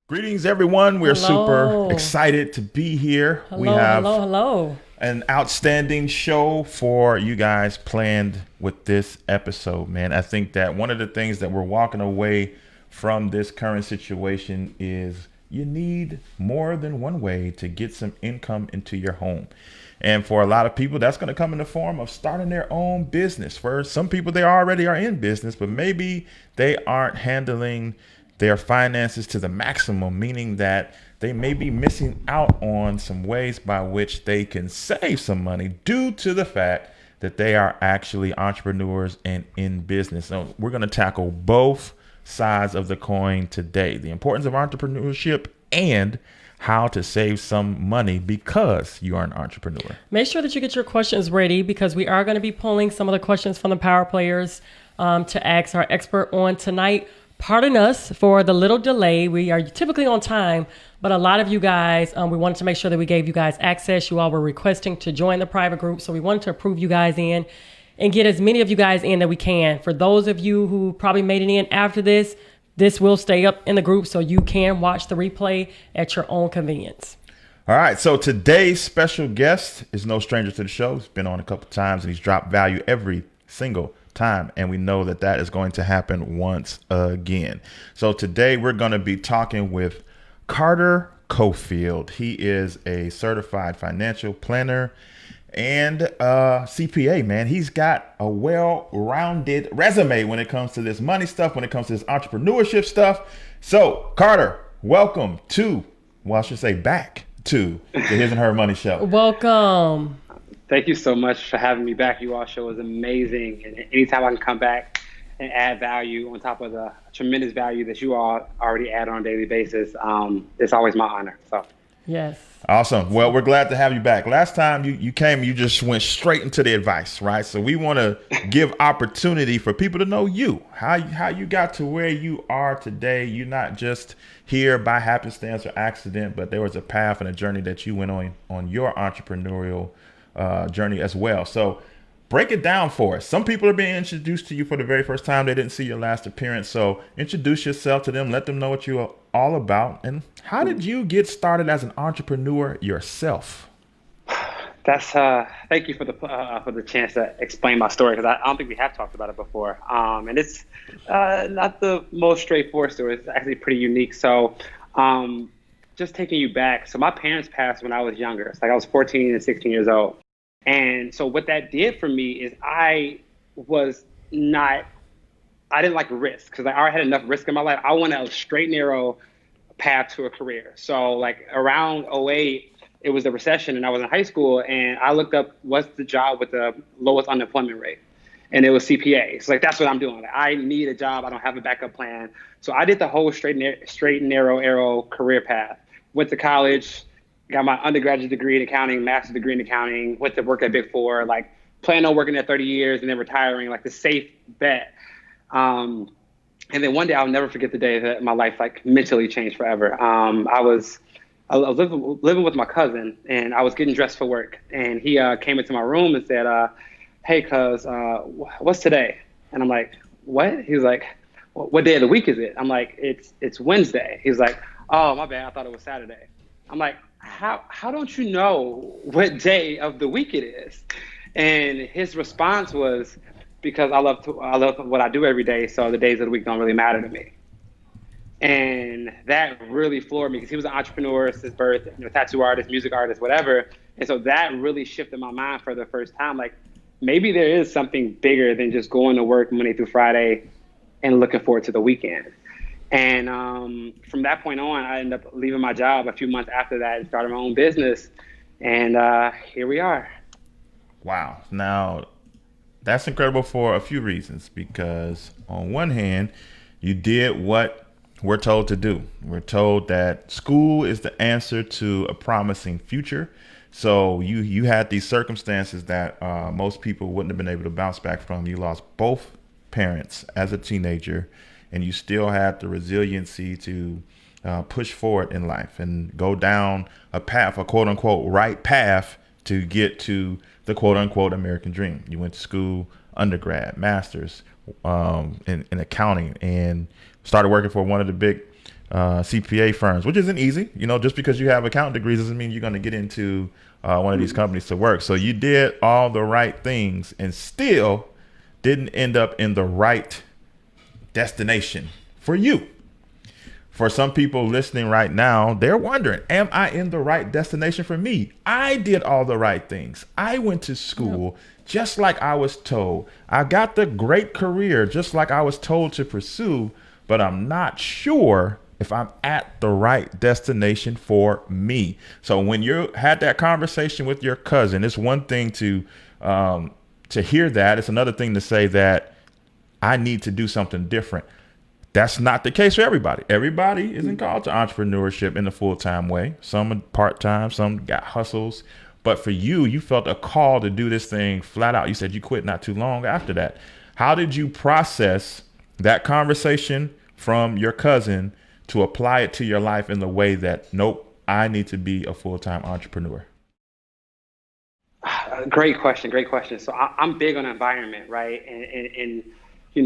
Greetings, everyone. We're super Hello. excited to be here. We Hello, hello, have hello. an outstanding show for you guys planned with this episode, man. I think that one of the things that we're walking away from this current situation is you need more than one way to get some income into your home. And for a lot of people, that's going to come in the form of starting their own business. For some people, they already are in business, but maybe they aren't handling their finances to the maximum, meaning that they may be missing out on some ways by which they can save some money due to the fact that they are actually entrepreneurs and in business. So we're going to tackle both sides of the coin today: the importance of entrepreneurship and how to save some money because you are an entrepreneur. Make sure that you get your questions ready because we are going to be pulling some of the questions from the power players to ask our expert on tonight. Pardon us for the little delay. We are typically on time, but a lot of you guys, we wanted to make sure that we gave you guys access. You all were requesting to join the private group, so we wanted to approve you guys in and get as many of you guys in that we can. For those of you who probably made it in after this will stay up in the group so you can watch the replay at your own convenience. All right, so today's special guest is no stranger to the show. He's been on a couple times and he's dropped value every single time, and we know that that is going to happen once again. So today we're going to be talking with Carter Cofield. He is a certified financial planner and CPA, man. He's got a well-rounded resume when it comes to this money stuff, when it comes to this entrepreneurship stuff. So Carter, welcome to, well, I should say back to the His and Her Money Show. Welcome. Thank you so much for having me back. You all show is amazing. And anytime I can come back and add value on top of the tremendous value that you all already add on a daily basis, it's always my honor. So, Yes. Awesome. Well, we're glad to have you back. Last time you came, you just went straight into the advice, right? So we want to give opportunity for people to know you, how you got to where you are today. You're not just here by happenstance or accident, but there was a path and a journey that you went on your entrepreneurial journey as well. So break it down for us. Some people are being introduced to you for the very first time. They didn't see your last appearance. So introduce yourself to them. Let them know what you're all about. And how did you get started as an entrepreneur yourself? that's thank you for the chance to explain my story, because I don't think we have talked about it before. And it's not the most straightforward story. It's actually pretty unique. So just taking you back. So my parents passed when I was younger. It's like I was 14 and 16 years old. And so what that did for me is was not, I didn't like risk, because I already had enough risk in my life. I wanted a straight, narrow path to a career. So like around '08, it was the recession and I was in high school, and I looked up what's the job with the lowest unemployment rate. And it was CPA. So like, that's what I'm doing. Like, I need a job. I don't have a backup plan. So I did the whole straight, narrow, arrow career path. Went to college, got my undergraduate degree in accounting, master's degree in accounting, went to work at Big Four, like planned on working there 30 years and then retiring, like the safe bet. And then one day, I'll never forget the day that my life like mentally changed forever. I was living with my cousin, and I was getting dressed for work, and he came into my room and said, "Hey, cuz, what's today?" And I'm like, "What?" He was like, "What day of the week is it?" I'm like, "It's Wednesday." He's like, "Oh, my bad. I thought it was Saturday." I'm like, how don't you know what day of the week it is? And his response was, because I love what I do every day, so the days of the week don't really matter to me. And that really floored me, because he was an entrepreneur since birth, tattoo artist, music artist, whatever. And so that really shifted my mind for the first time. Like, maybe there is something bigger than just going to work Monday through Friday and looking forward to the weekend. And from that point on, I ended up leaving my job a few months after that and started my own business. And here we are. Wow. Now, that's incredible for a few reasons, because on one hand, you did what we're told to do. We're told that school is the answer to a promising future. So you had these circumstances that most people wouldn't have been able to bounce back from. You lost both parents as a teenager, and you still had the resiliency to push forward in life and go down a path, a quote unquote right path, to get to the quote unquote American dream. You went to school, undergrad, master's in accounting, and started working for one of the big CPA firms, which isn't easy. Just because you have accounting degrees doesn't mean you're going to get into one of these companies to work. So you did all the right things and still didn't end up in the right destination for you. For some people listening right now, they're wondering, am I in the right destination for me? I did all the right things. I went to school just like I was told. I got the great career just like I was told to pursue, but I'm not sure if I'm at the right destination for me. So when you had that conversation with your cousin, it's one thing to hear that. It's another thing to say that I need to do something different. That's not the case for everybody. Everybody isn't called to entrepreneurship in a full-time way. Some are part-time, some got hustles. But for you, you felt a call to do this thing flat out. You said you quit not too long after that. How did you process that conversation from your cousin to apply it to your life in the way that, nope, I need to be a full-time entrepreneur? Great question. So I'm big on environment, right? And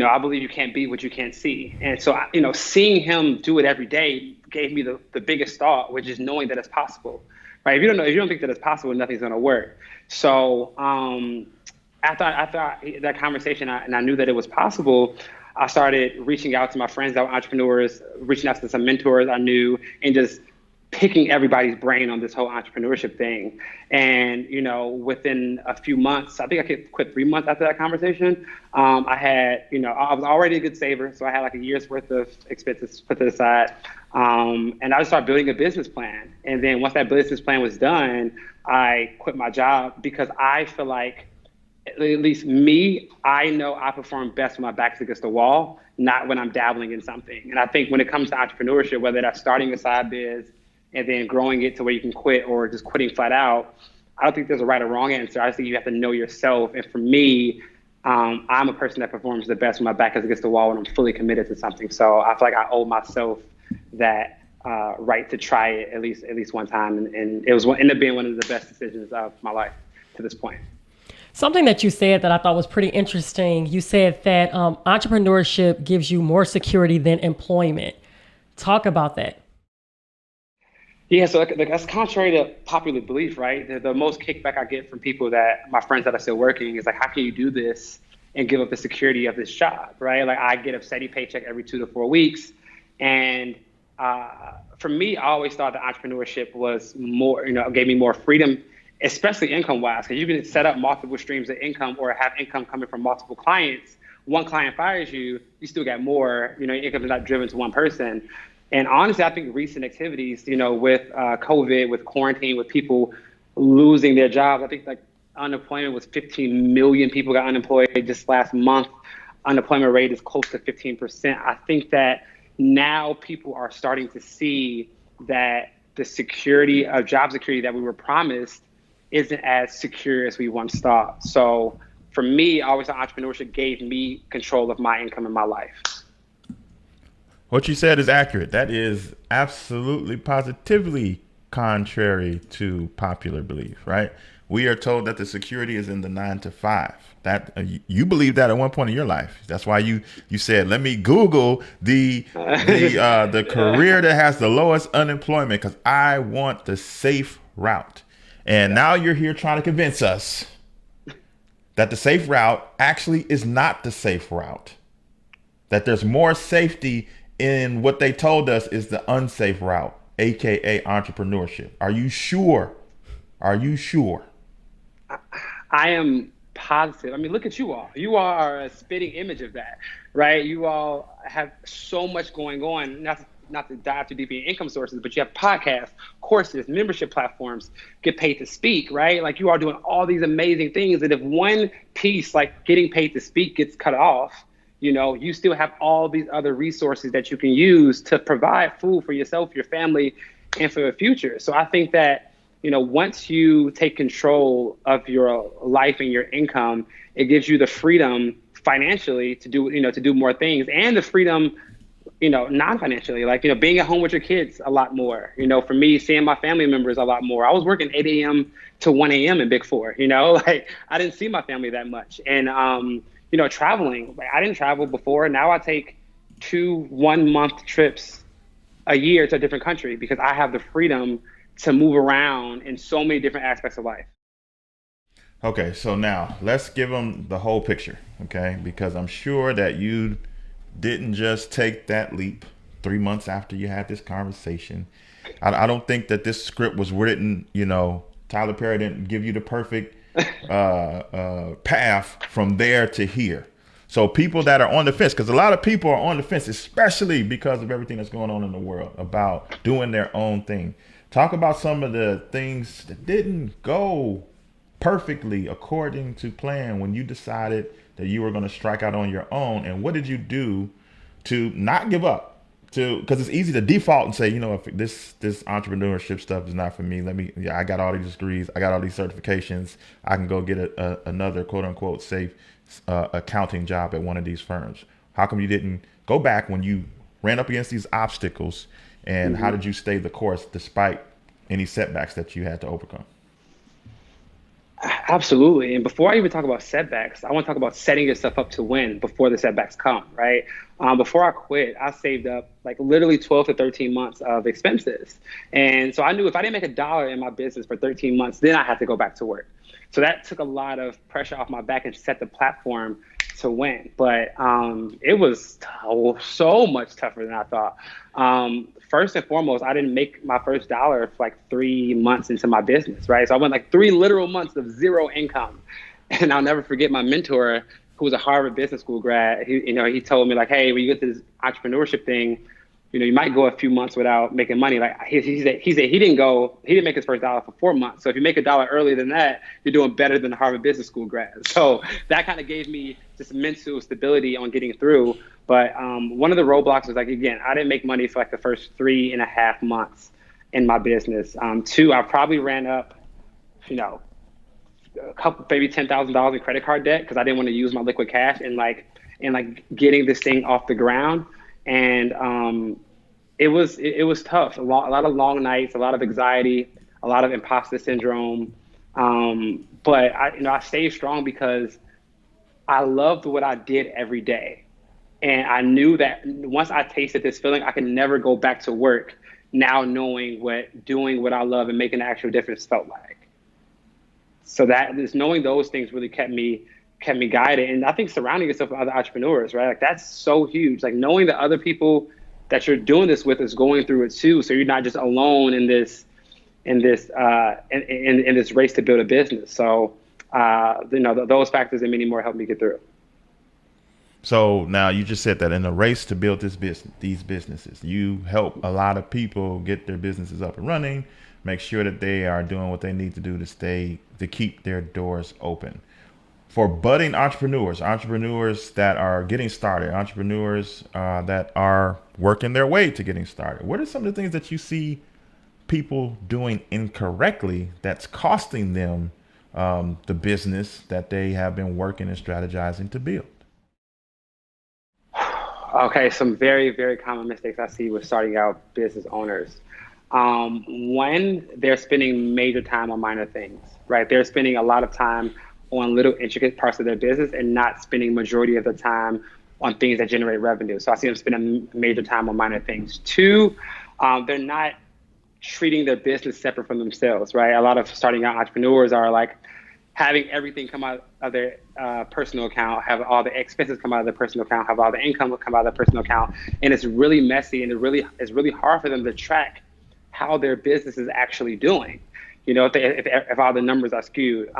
I believe you can't be what you can't see. And so, seeing him do it every day gave me the biggest thought, which is knowing that it's possible, right? If you don't think that it's possible, nothing's going to work. So after that conversation, and I knew that it was possible, I started reaching out to my friends that were entrepreneurs, reaching out to some mentors I knew, and just picking everybody's brain on this whole entrepreneurship thing. And, within a few months, I think I could quit 3 months after that conversation. I had, I was already a good saver. So I had like a year's worth of expenses put to the side. And I just started building a business plan. And then once that business plan was done, I quit my job because I feel like, at least me, I know I perform best when my back's against the wall, not when I'm dabbling in something. And I think when it comes to entrepreneurship, whether that's starting a side biz and then growing it to where you can quit or just quitting flat out, I don't think there's a right or wrong answer. I just think you have to know yourself. And for me, I'm a person that performs the best when my back is against the wall and I'm fully committed to something. So I feel like I owe myself that right to try it at least one time. And it ended up being one of the best decisions of my life to this point. Something that you said that I thought was pretty interesting. You said that entrepreneurship gives you more security than employment. Talk about that. Yeah, so that's contrary to popular belief, right? The most kickback I get from people my friends that are still working is like, how can you do this and give up the security of this job, right? Like I get a steady paycheck every 2 to 4 weeks. And for me, I always thought that entrepreneurship was more, gave me more freedom, especially income-wise, because you can set up multiple streams of income or have income coming from multiple clients. One client fires you, you still get more, your income is not driven to one person. And honestly, I think recent activities, with COVID, with quarantine, with people losing their jobs, I think like unemployment was 15 million people got unemployed just last month. Unemployment rate is close to 15%. I think that now people are starting to see that the security of job security that we were promised isn't as secure as we once thought. So for me, I always thought entrepreneurship gave me control of my income in my life. What you said is accurate. That is absolutely positively contrary to popular belief, right? We are told that the security is in the 9 to 5. That you believe that at one point in your life. That's why you said, let me Google the career that has the lowest unemployment because I want the safe route. And now you're here trying to convince us that the safe route actually is not the safe route. That there's more safety in what they told us is the unsafe route, AKA entrepreneurship. Are you sure? Are you sure? I am positive. I mean, look at you all. You all are a spitting image of that, right? You all have so much going on, not to dive too deep in income sources, but you have podcasts, courses, membership platforms, get paid to speak, right? Like you are doing all these amazing things. And if one piece, like getting paid to speak, gets cut off, you still have all these other resources that you can use to provide food for yourself, your family, and for the future. So I think that, once you take control of your life and your income, it gives you the freedom financially to do more things, and the freedom, non-financially, like, being at home with your kids a lot more. For me, seeing my family members a lot more. I was working 8 a.m. to 1 a.m. in Big Four, like I didn't see my family that much. And, traveling, I didn't travel before. Now I take 2 1-month trips a year to a different country because I have the freedom to move around in so many different aspects of life. Okay, so now let's give them the whole picture, okay? Because I'm sure that you didn't just take that leap 3 months after you had this conversation. I don't think that this script was written, Tyler Perry didn't give you the perfect path from there to here. So people that are on the fence, because a lot of people are on the fence, especially because of everything that's going on in the world about doing their own thing. Talk about some of the things that didn't go perfectly according to plan when you decided that you were going to strike out on your own, and what did you do to not give up? Because it's easy to default and say, if this entrepreneurship stuff is not for me, I got all these degrees, I got all these certifications, I can go get another quote unquote safe accounting job at one of these firms. How come you didn't go back when you ran up against these obstacles, and how did you stay the course despite any setbacks that you had to overcome? Absolutely. And before I even talk about setbacks, I want to talk about setting yourself up to win before the setbacks come, right? Before I quit, I saved up like literally 12 to 13 months of expenses. And so I knew if I didn't make $1 in my business for 13 months, then I had to go back to work. So that took a lot of pressure off my back and set the platform to win. But it was so much tougher than I thought. First and foremost, I didn't make my first $1 for like 3 months into my business, right? So I went like 3 literal months of zero income. And I'll never forget my mentor, who was a Harvard Business School grad. He told me like, hey, when you get to this entrepreneurship thing, you might go a few months without making money. Like he said he didn't make his first $1 for 4 months. So if you make $1 earlier than that, you're doing better than the Harvard Business School grad. So that kind of gave me just mental stability on getting through. But one of the roadblocks was like, again, I didn't make money for like the first 3.5 months in my business. 2, I probably ran up, a couple, maybe $10,000 in credit card debt because I didn't want to use my liquid cash and getting this thing off the ground. And it was tough. A lot of long nights, a lot of anxiety, a lot of imposter syndrome. But I stayed strong because I loved what I did every day. And I knew that once I tasted this feeling, I could never go back to work now knowing what doing what I love and making an actual difference felt like. So that just knowing those things really kept me guided. And I think surrounding yourself with other entrepreneurs, right? Like that's so huge. Like knowing that other people that you're doing this with is going through it too. So you're not just alone in this race to build a business. So those factors and many more helped me get through. So now you just said that in the race to build these businesses, you help a lot of people get their businesses up and running, make sure that they are doing what they need to do to keep their doors open. For budding entrepreneurs that are getting started, entrepreneurs that are working their way to getting started, what are some of the things that you see people doing incorrectly that's costing them the business that they have been working and strategizing to build? Okay, some very, very common mistakes I see with starting out business owners. When they're spending major time on minor things, right? They're spending a lot of time on little intricate parts of their business and not spending majority of the time on things that generate revenue. So I see them spending major time on minor things. 2, they're not treating their business separate from themselves, right? A lot of starting out entrepreneurs are like having everything come out of their personal account, have all the expenses come out of their personal account, have all the income come out of their personal account. And it's really messy and it's really hard for them to track how their business is actually doing, if all the numbers are skewed.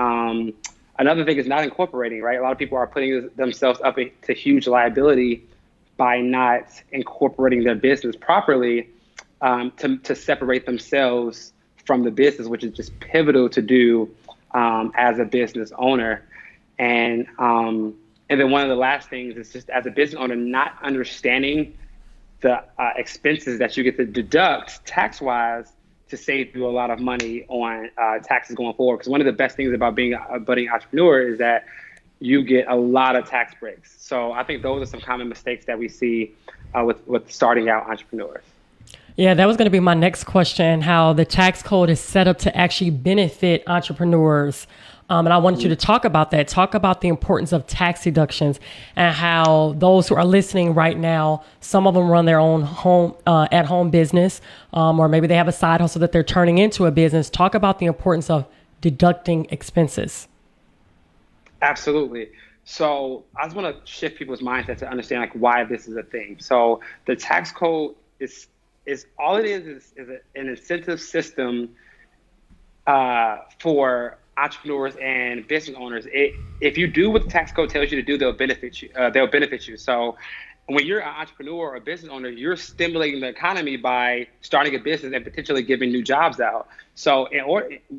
Another thing is not incorporating, right? A lot of people are putting themselves up to huge liability by not incorporating their business properly to separate themselves from the business, which is just pivotal to do as a business owner. And then one of the last things is just as a business owner, not understanding the expenses that you get to deduct tax-wise to save you a lot of money on taxes going forward. Because one of the best things about being a budding entrepreneur is that you get a lot of tax breaks. So I think those are some common mistakes that we see with starting out entrepreneurs. Yeah, that was going to be my next question, how the tax code is set up to actually benefit entrepreneurs. And I wanted you to talk about that. Talk about the importance of tax deductions and how those who are listening right now, some of them run their own home at-home business, or maybe they have a side hustle that they're turning into a business. Talk about the importance of deducting expenses. Absolutely. So I just want to shift people's mindset to understand like why this is a thing. So the tax code is all it is an incentive system for entrepreneurs and business owners. If you do what the tax code tells you to do, they'll benefit you. So when you're an entrepreneur or a business owner, you're stimulating the economy by starting a business and potentially giving new jobs out. So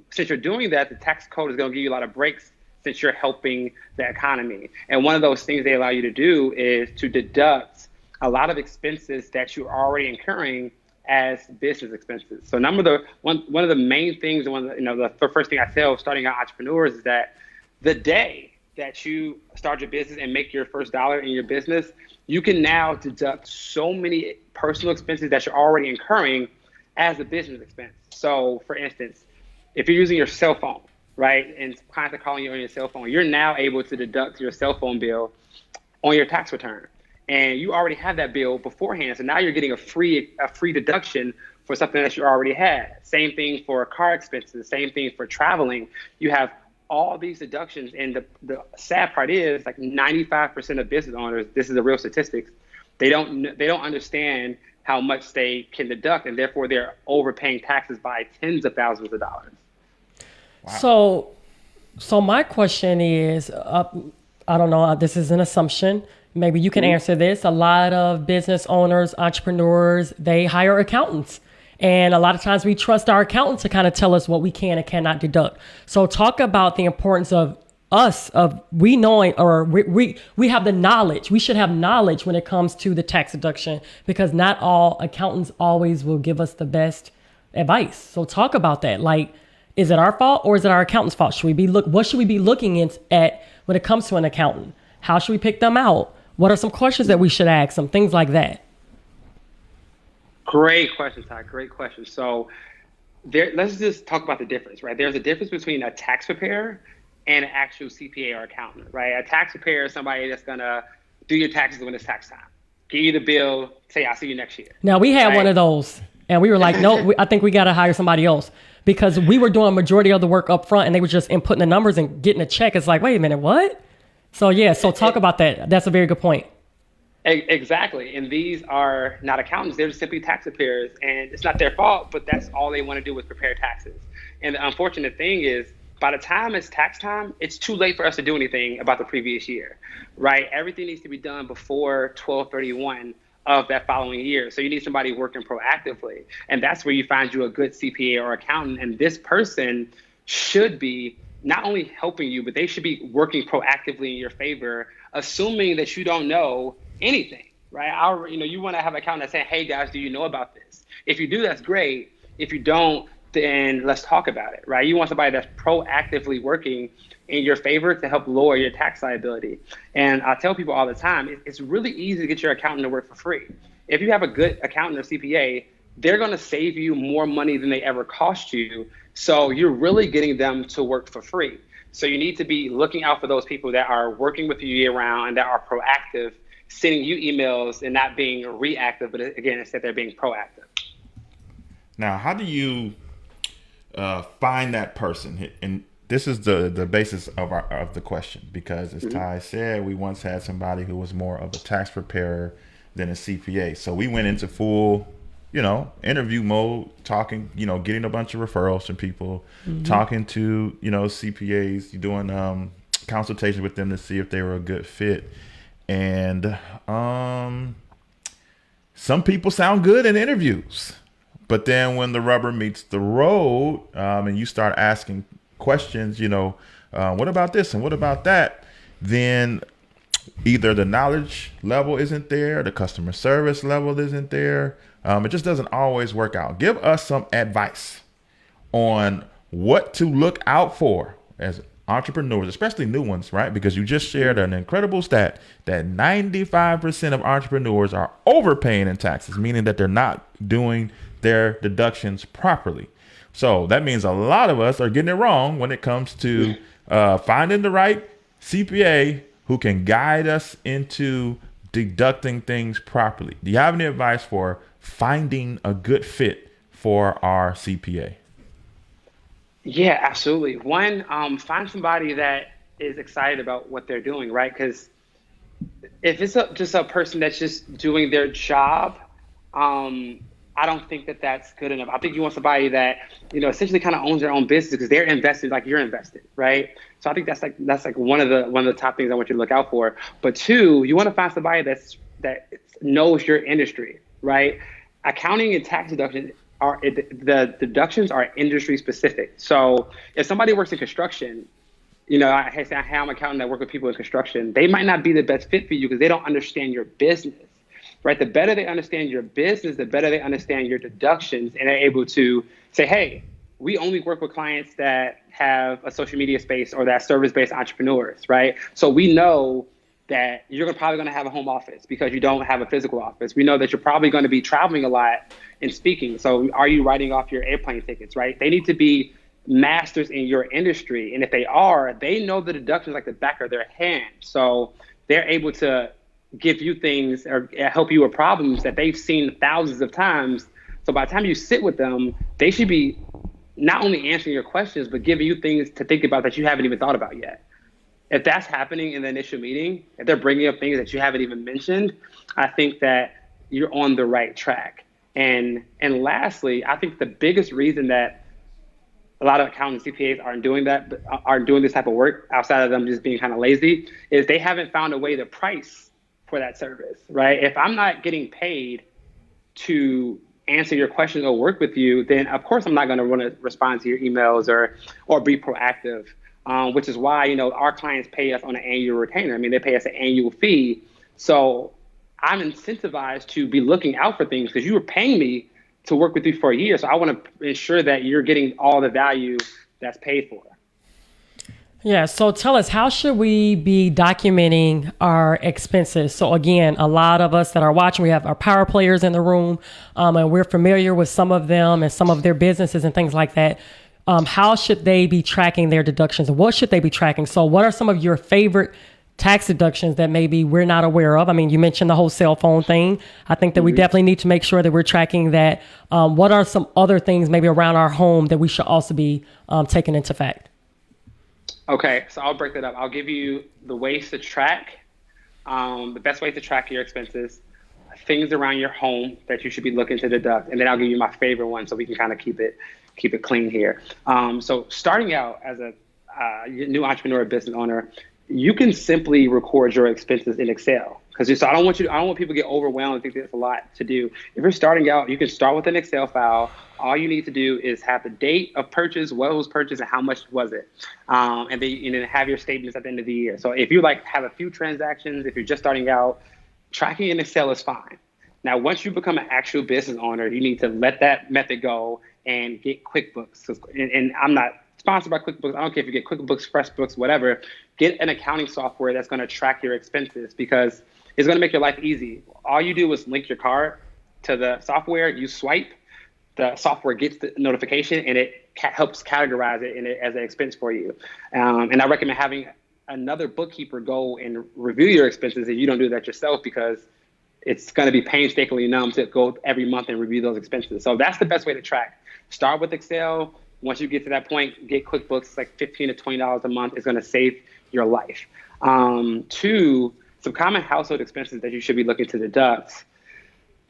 since you're doing that, the tax code is going to give you a lot of breaks since you're helping the economy. And one of those things they allow you to do is to deduct a lot of expenses that you're already incurring as business expenses. So one of the main things, the first thing I tell starting out entrepreneurs is that the day that you start your business and make your first dollar in your business, you can now deduct so many personal expenses that you're already incurring as a business expense. So for instance, if you're using your cell phone, right, and clients are calling you on your cell phone, you're now able to deduct your cell phone bill on your tax return. And you already have that bill beforehand. So now you're getting a free deduction for something that you already had. Same thing for car expenses, same thing for traveling. You have all these deductions. And the sad part is like 95% of business owners, this is a real statistics, they don't understand how much they can deduct, and therefore they're overpaying taxes by tens of thousands of dollars. Wow. So my question is, I don't know, this is an assumption. Maybe you can answer this. A lot of business owners, entrepreneurs, they hire accountants. And a lot of times we trust our accountants to kind of tell us what we can and cannot deduct. So talk about the importance of we knowing, or we have the knowledge. We should have knowledge when it comes to the tax deduction, because not all accountants always will give us the best advice. So talk about that. Like, is it our fault or is it our accountant's fault? What should we be looking at when it comes to an accountant? How should we pick them out? What are some questions that we should ask them? Things like that. Great question, Todd. Great question. So let's just talk about the difference, right? There's a difference between a tax preparer and an actual CPA or accountant, right? A tax preparer is somebody that's going to do your taxes when it's tax time. Give you the bill, say, I'll see you next year. Now, we had one of those, and we were like, no, I think we got to hire somebody else, because we were doing a majority of the work up front, and they were just inputting the numbers and getting a check. It's like, wait a minute, what? So talk about that. That's a very good point. Exactly. And these are not accountants. They're just simply tax preparers. And it's not their fault, but that's all they want to do is prepare taxes. And the unfortunate thing is, by the time it's tax time, it's too late for us to do anything about the previous year, right? Everything needs to be done before 12/31 of that following year. So you need somebody working proactively. And that's where you find you a good CPA or accountant. And this person should be not only helping you, but they should be working proactively in your favor, assuming that you don't know anything, right? You want to have an accountant that's saying, hey guys, do you know about this? If you do, that's great. If you don't, then let's talk about it, right? You want somebody that's proactively working in your favor to help lower your tax liability. And I tell people all the time, it's really easy to get your accountant to work for free. If you have a good accountant or CPA, they're going to save you more money than they ever cost you. So you're really getting them to work for free. So you need to be looking out for those people that are working with you year round and that are proactive, sending you emails and not being reactive, but again, instead they're being proactive. Now, how do you find that person? And this is the basis of the question, because as Ty said, we once had somebody who was more of a tax preparer than a CPA. So we went into full interview mode, talking, getting a bunch of referrals from people, talking to, CPAs, doing consultations with them to see if they were a good fit. And some people sound good in interviews, but then when the rubber meets the road, and you start asking questions, what about this and what about that, then either the knowledge level isn't there, the customer service level isn't there. It just doesn't always work out. Give us some advice on what to look out for as entrepreneurs, especially new ones, right? Because you just shared an incredible stat that 95% of entrepreneurs are overpaying in taxes, meaning that they're not doing their deductions properly. So that means a lot of us are getting it wrong when it comes to finding the right CPA who can guide us into deducting things properly. Do you have any advice for finding a good fit for our CPA? Yeah, absolutely. One, find somebody that is excited about what they're doing, right? Because if it's just a person that's just doing their job, I don't think that that's good enough. I think you want somebody that, essentially kind of owns their own business because they're invested like you're invested, right? So I think that's like one of the top things I want you to look out for. But two, you want to find somebody that knows your industry, right? Accounting and tax deductions the deductions are industry specific. So if somebody works in construction, I say I'm an accountant that work with people in construction, they might not be the best fit for you because they don't understand your business, right? The better they understand your business, the better they understand your deductions, and they're able to say, hey, we only work with clients that have a social media space or that service-based entrepreneurs, right? So we know that you're probably going to have a home office because you don't have a physical office. We know that you're probably going to be traveling a lot and speaking. So are you writing off your airplane tickets, right? They need to be masters in your industry. And if they are, they know the deductions like the back of their hand. So they're able to give you things or help you with problems that they've seen thousands of times. So by the time you sit with them, they should be not only answering your questions, but giving you things to think about that you haven't even thought about yet. If that's happening in the initial meeting, if they're bringing up things that you haven't even mentioned, I think that you're on the right track. And lastly, I think the biggest reason that a lot of accountants, CPAs aren't doing this type of work outside of them just being kind of lazy is they haven't found a way to price for that service, right? If I'm not getting paid to answer your questions or work with you, then of course I'm not going to want to respond to your emails or be proactive. Which is why, our clients pay us on an annual retainer. I mean, they pay us an annual fee. So I'm incentivized to be looking out for things because you were paying me to work with you for a year. So I want to ensure that you're getting all the value that's paid for. Yeah. So tell us, how should we be documenting our expenses? So again, a lot of us that are watching, we have our power players in the room, and we're familiar with some of them and some of their businesses and things like that. How should they be tracking their deductions? What should they be tracking? So what are some of your favorite tax deductions that maybe we're not aware of? I mean, you mentioned the whole cell phone thing. I think that we definitely need to make sure that we're tracking that. What are some other things maybe around our home that we should also be taking into fact? Okay, so I'll break that up. I'll give you the ways to track, the best way to track your expenses, things around your home that you should be looking to deduct, and then I'll give you my favorite one so we can kind of keep it clean here. So starting out as a new entrepreneur business owner, you can simply record your expenses in Excel. Because I don't want people to get overwhelmed and think there's a lot to do. If you're starting out, you can start with an Excel file. All you need to do is have the date of purchase, what was purchased, and how much was it, and then have your statements at the end of the year. So if you have a few transactions, if you're just starting out, tracking in Excel is fine. Now, once you become an actual business owner, you need to let that method go and get QuickBooks. And I'm not sponsored by QuickBooks. I don't care if you get QuickBooks, FreshBooks, whatever. Get an accounting software that's going to track your expenses because it's going to make your life easy. All you do is link your card to the software. You swipe. The software gets the notification, and it helps categorize it as an expense for you. And I recommend having another bookkeeper go and review your expenses if you don't do that yourself because it's going to be painstakingly numb to go every month and review those expenses. So that's the best way to track. Start with Excel. Once you get to that point, get QuickBooks. It's like $15 to $20 a month. It's going to save your life. Two, some common household expenses that you should be looking to deduct.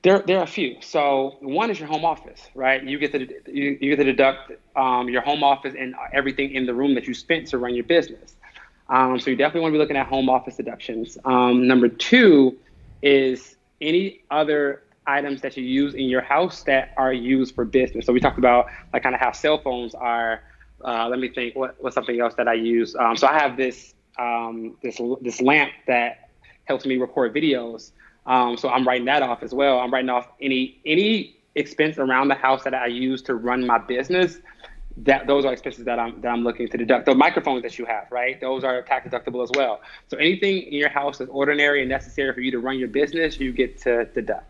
There are a few. So one is your home office, right? You get to deduct your home office and everything in the room that you spent to run your business. So you definitely want to be looking at home office deductions. Number two is any other items that you use in your house that are used for business. So we talked about kind of how cell phones are. Let me think. What's something else that I use? So I have this lamp that helps me record videos. So I'm writing that off as well. I'm writing off any expense around the house that I use to run my business. Those are expenses that I'm looking to deduct. The microphones that you have, right? Those are tax deductible as well. So anything in your house that's ordinary and necessary for you to run your business, you get to deduct.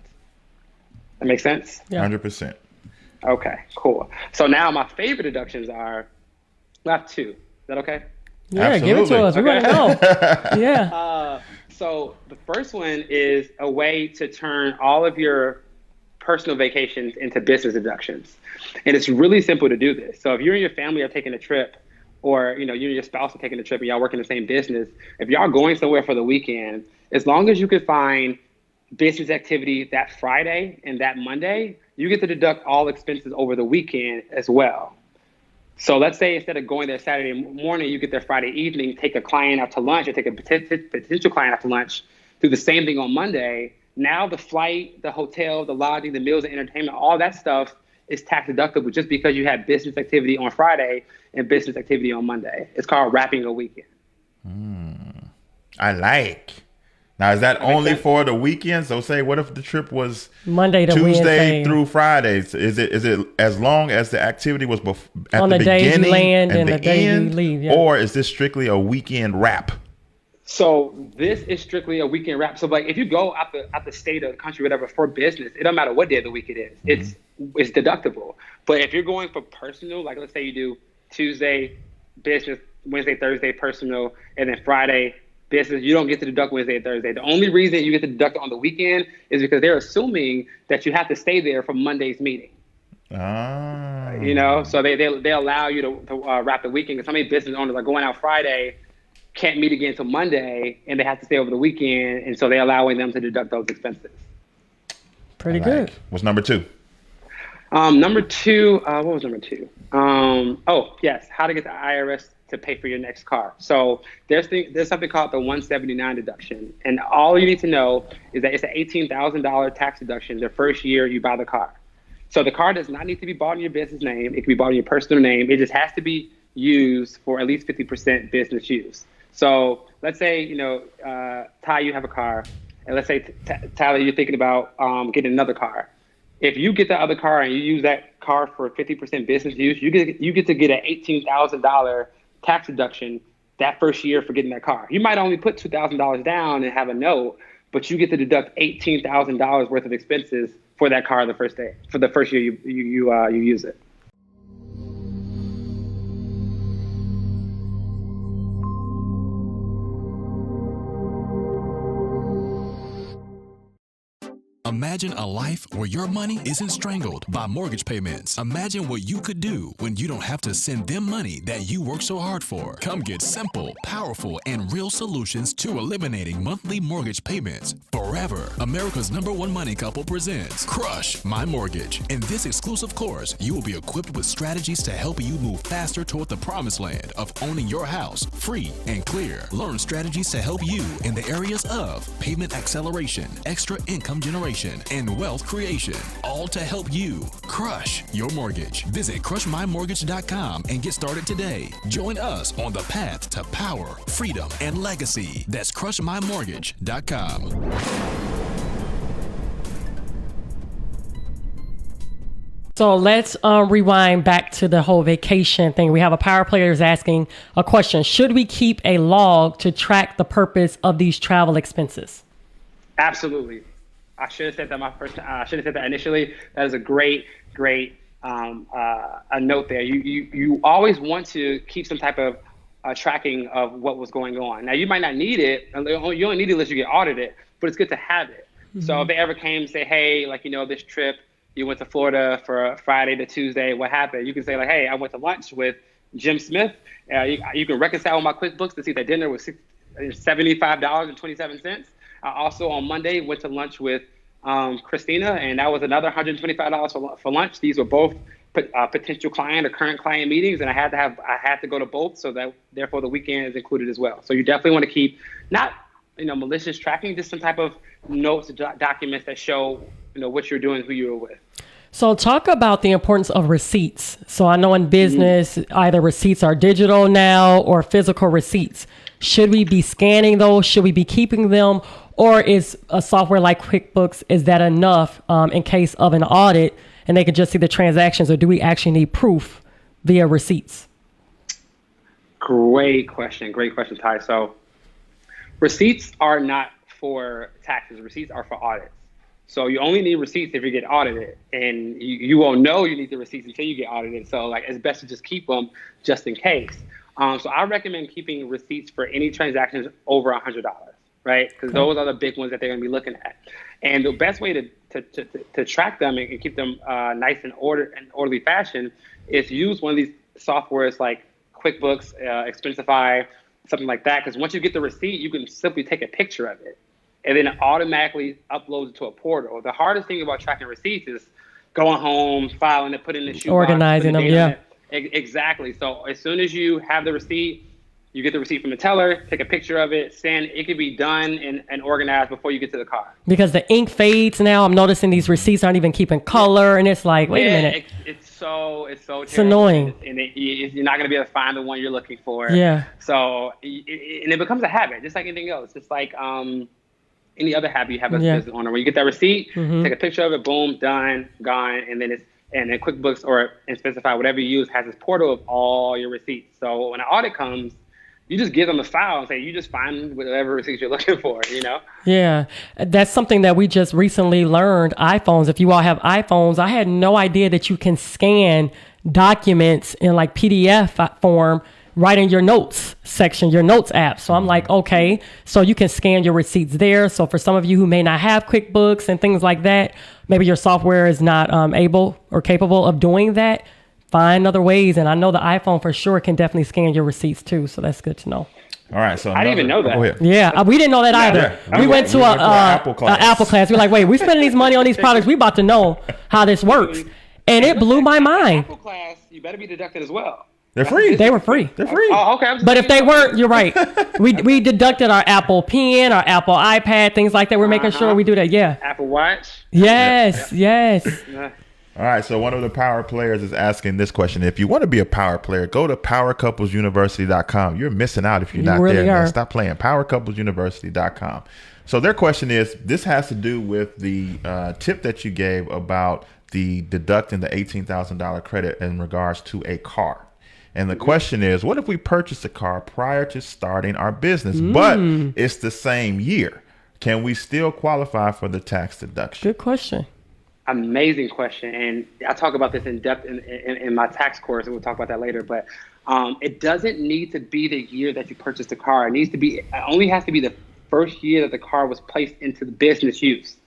That makes sense? Yeah. 100%. Okay, cool. So now my favorite deductions are, I have two. Is that okay? Yeah, give it to us. We want to know. Yeah. So the first one is a way to turn all of your personal vacations into business deductions. And it's really simple to do this. So if you and your family are taking a trip, or you and your spouse are taking a trip and y'all work in the same business, if y'all going somewhere for the weekend, as long as you can find business activity that Friday and that Monday, you get to deduct all expenses over the weekend as well. So let's say instead of going there Saturday morning, you get there Friday evening, take a client out to lunch, or take a potential client out to lunch, do the same thing on Monday. Now the flight, the hotel, the lodging, the meals and entertainment, all that stuff is tax deductible just because you had business activity on Friday and business activity on Monday. It's called wrapping a weekend. I like. Now, is that only for the weekend? So say, what if the trip was Monday to Tuesday Wednesday through Friday? Is it as long as the activity was at on the the day you beginning land and the the day you end, leave? Yeah. or is this strictly a weekend wrap? So this is strictly a weekend wrap. So like if you go out the state or the country, whatever, for business, it don't matter what day of the week it is. It's deductible. But if you're going for personal, like let's say you do Tuesday business, Wednesday, Thursday personal, and then Friday business, you don't get to deduct Wednesday and Thursday. The only reason you get to deduct on the weekend is because they're assuming that you have to stay there for Monday's meeting. So they allow you to wrap the weekend, because so many business owners are going out Friday, can't meet again until Monday, and they have to stay over the weekend, and so they're allowing them to deduct those expenses. Pretty good. What's number two? Number two, what was number two? Yes, how to get the IRS to pay for your next car. So there's something called the 179 deduction, and all you need to know is that it's an $18,000 tax deduction the first year you buy the car. So the car does not need to be bought in your business name. It can be bought in your personal name. It just has to be used for at least 50% business use. So let's say, Ty, you have a car, and let's say, Tyler, you're thinking about getting another car. If you get the other car and you use that car for 50% business use, you get to get an $18,000 tax deduction that first year for getting that car. You might only put $2,000 down and have a note, but you get to deduct $18,000 worth of expenses for that car the first year you use it. Imagine a life where your money isn't strangled by mortgage payments. Imagine what you could do when you don't have to send them money that you work so hard for. Come get simple, powerful, and real solutions to eliminating monthly mortgage payments forever. America's #1 money couple presents Crush My Mortgage. In this exclusive course, you will be equipped with strategies to help you move faster toward the promised land of owning your house free and clear. Learn strategies to help you in the areas of payment acceleration, extra income generation, and wealth creation, all to help you crush your mortgage. Visit crushmymortgage.com and get started today. Join us on the path to power, freedom, and legacy. That's crushmymortgage.com. So let's rewind back to the whole vacation thing. We have a power player who's asking a question. Should we keep a log to track the purpose of these travel expenses? Absolutely. I should have said that I should have said that initially. That is a great a note there. You always want to keep some type of tracking of what was going on. Now you might not need it. You only need it unless you get audited, but it's good to have it. Mm-hmm. So if they ever came and say, hey, this trip, you went to Florida for Friday to Tuesday, what happened? You can say hey, I went to lunch with Jim Smith. You can reconcile my QuickBooks to see that dinner was $75.27. I also on Monday went to lunch with Christina, and that was another $125 for lunch. These were both potential client or current client meetings, and I had to go to both, so that therefore the weekend is included as well. So you definitely want to keep not malicious tracking, just some type of notes, documents that show what you're doing, who you were with. So talk about the importance of receipts. So I know in business, either receipts are digital now or physical receipts. Should we be scanning those? Should we be keeping them? Or is a software like QuickBooks, is that enough in case of an audit and they can just see the transactions, or do we actually need proof via receipts? Great question, Ty. So receipts are not for taxes. Receipts are for audits. So you only need receipts if you get audited, and you won't know you need the receipts until you get audited. So it's best to just keep them just in case. So I recommend keeping receipts for any transactions over $100, right? Because those are the big ones that they're going to be looking at. And the best way to track them and keep them nice and orderly fashion is to use one of these softwares like QuickBooks, Expensify, something like that. Because once you get the receipt, you can simply take a picture of it, and then it automatically uploads it to a portal. The hardest thing about tracking receipts is going home, filing it, putting it in the shoebox, organizing them. Yeah. Exactly. So as soon as you have the receipt, you get the receipt from the teller, take a picture of it, send. It can be done and organized before you get to the car. Because the ink fades now. I'm noticing these receipts aren't even keeping color, and it's like, wait a minute. It's annoying. And you're not going to be able to find the one you're looking for. Yeah. So it becomes a habit, just like anything else. Just like any other habit you have as a business owner. When you get that receipt, take a picture of it, boom, done, gone, and then QuickBooks or Expensify, whatever you use, has this portal of all your receipts. So when an audit comes, you just give them a file and say, you just find whatever receipts you're looking for, you know? Yeah. That's something that we just recently learned. iPhones, if you all have iPhones, I had no idea that you can scan documents in like PDF form right in your notes section, your notes app. So I'm like, okay, so you can scan your receipts there. So for some of you who may not have QuickBooks and things like that, maybe your software is not able or capable of doing that, find other ways. And I know the iPhone for sure can definitely scan your receipts too. So that's good to know. All right. So I didn't even know that. Go ahead. Yeah, we didn't know that either. Yeah. We went to an a Apple class. Apple class. We're like, wait, we're spending these money on these products. We about to know how this works. And it blew my mind. Apple class, you better be deducted as well. They're free. They were free. They're free. Oh, okay. But if they weren't, you're right. We deducted our Apple Pen, our Apple iPad, things like that. We're making sure we do that. Yeah. Apple Watch. Yes. Yes. All right, so one of the power players is asking this question. If you want to be a power player, go to powercouplesuniversity.com. You're missing out if you're not really there. Man. are. Stop playing. Powercouplesuniversity.com. So their question is, this has to do with the tip that you gave about the deducting the $18,000 credit in regards to a car. And the question is, what if we purchase a car prior to starting our business, but it's the same year? Can we still qualify for the tax deduction? Good question. Amazing question. And I talk about this in depth in my tax course, and we'll talk about that later. But it doesn't need to be the year that you purchased the car. It only has to be the first year that the car was placed into the business use.